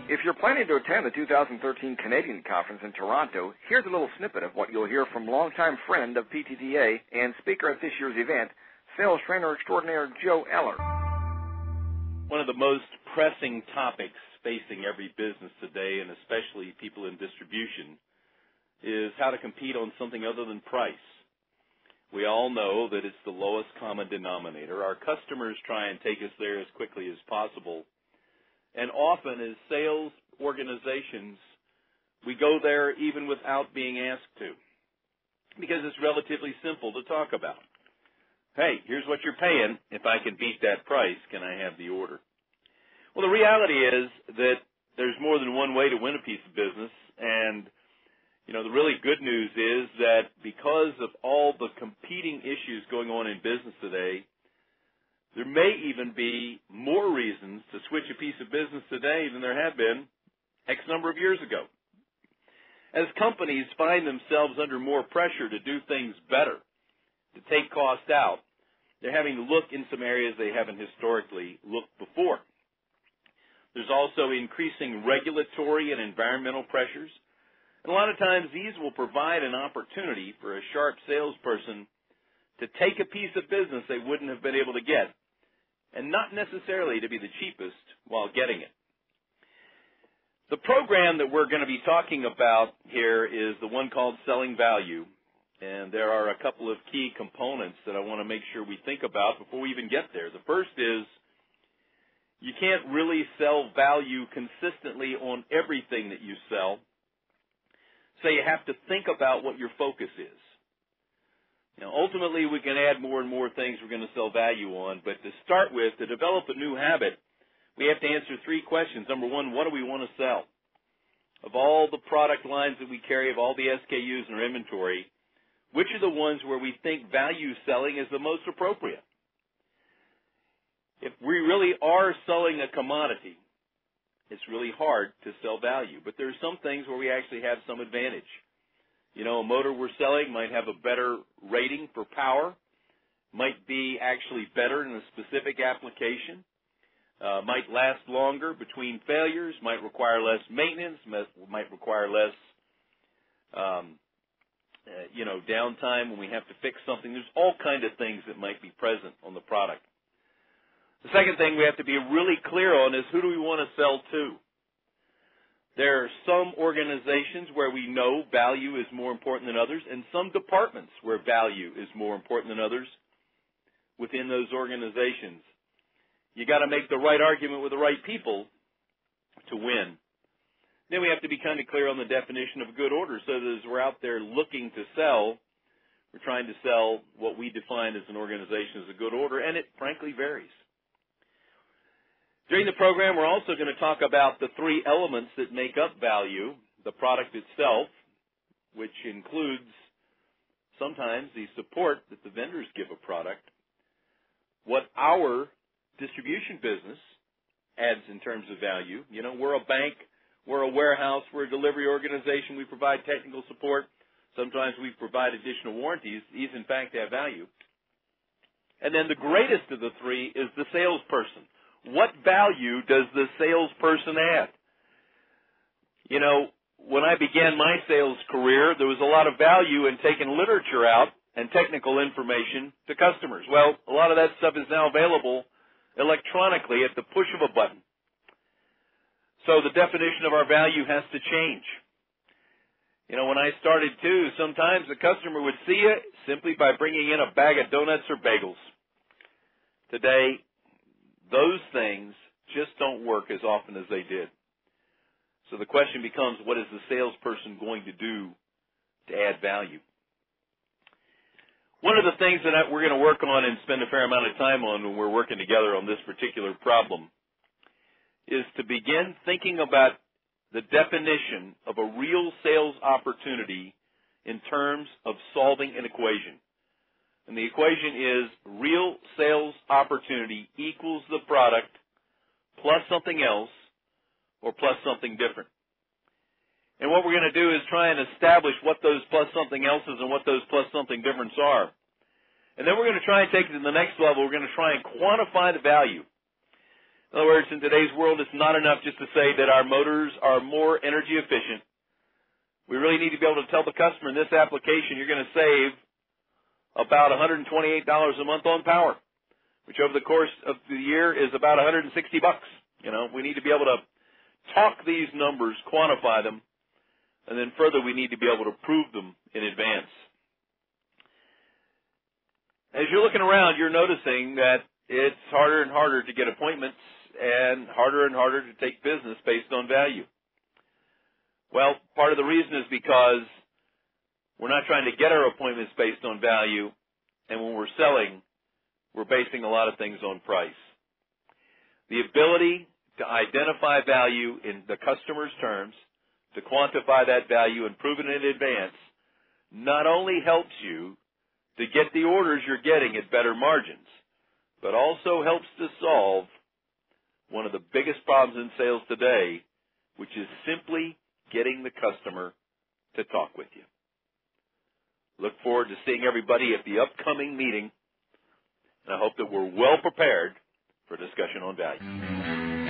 If you're planning to attend the 2013 Canadian Conference in Toronto, here's a little snippet of what you'll hear from longtime friend of PTDA and speaker at this year's event, sales trainer extraordinaire Joe Ellers. One of the most pressing topics facing every business today, and especially people in distribution, is how to compete on something other than price. We all know that it's the lowest common denominator. Our customers try and take us there as quickly as possible. And often as sales organizations, we go there even without being asked to, because it's relatively simple to talk about. Hey, here's what you're paying. If I can beat that price, can I have the order? Well, the reality is that there's more than one way to win a piece of business, and the really good news is that because of all the competing issues going on in business today, there may even be more reasons to switch a piece of business today than there have been X number of years ago. As companies find themselves under more pressure to do things better, to take cost out, they're having to look in some areas they haven't historically looked before. There's also increasing regulatory and environmental pressures. And a lot of times these will provide an opportunity for a sharp salesperson to take a piece of business they wouldn't have been able to get, and not necessarily to be the cheapest while getting it. The program that we're going to be talking about here is the one called Selling Value, and there are a couple of key components that I want to make sure we think about before we even get there. The first is you can't really sell value consistently on everything that you sell, so you have to think about what your focus is. Ultimately, we can add more and more things we're going to sell value on, but to start with, to develop a new habit, we have to answer three questions. Number one, what do we want to sell? Of all the product lines that we carry, of all the SKUs in our inventory, which are the ones where we think value selling is the most appropriate? If we really are selling a commodity, it's really hard to sell value, but there are some things where we actually have some advantage. A motor we're selling might have a better rating for power, might be actually better in a specific application, might last longer between failures, might require less maintenance, might require less, downtime when we have to fix something. There's all kinds of things that might be present on the product. The second thing we have to be really clear on is who do we want to sell to? There are some organizations where we know value is more important than others, and some departments where value is more important than others within those organizations. You got to make the right argument with the right people to win. Then we have to be kind of clear on the definition of a good order, so that as we're out there looking to sell, we're trying to sell what we define as an organization as a good order, and it frankly varies. During the program, we're also going to talk about the three elements that make up value: the product itself, which includes sometimes the support that the vendors give a product, what our distribution business adds in terms of value. We're a bank, we're a warehouse, we're a delivery organization, we provide technical support. Sometimes we provide additional warranties. These, in fact, have value. And then the greatest of the three is the salesperson. What value does the salesperson add? When I began my sales career, there was a lot of value in taking literature out and technical information to customers. Well, a lot of that stuff is now available electronically at the push of a button. So the definition of our value has to change. When I started too, sometimes the customer would see you simply by bringing in a bag of donuts or bagels. Today, those things just don't work as often as they did. So the question becomes, what is the salesperson going to do to add value? One of the things that we're going to work on and spend a fair amount of time on when we're working together on this particular problem is to begin thinking about the definition of a real sales opportunity in terms of solving an equation. And the equation is real sales opportunity equals the product plus something else or plus something different. And what we're going to do is try and establish what those plus something else's and what those plus something difference are. And then we're going to try and take it to the next level. We're going to try and quantify the value. In other words, in today's world, it's not enough just to say that our motors are more energy efficient. We really need to be able to tell the customer in this application you're going to save about $128 a month on power, which over the course of the year is about $160. We need to be able to talk these numbers, quantify them, and then further we need to be able to prove them in advance. As you're looking around, you're noticing that it's harder and harder to get appointments and harder to take business based on value. Well, part of the reason is because we're not trying to get our appointments based on value, and when we're selling, we're basing a lot of things on price. The ability to identify value in the customer's terms, to quantify that value and prove it in advance, not only helps you to get the orders you're getting at better margins, but also helps to solve one of the biggest problems in sales today, which is simply getting the customer to talk with you. Look forward to seeing everybody at the upcoming meeting, and I hope that we're well prepared for discussion on value.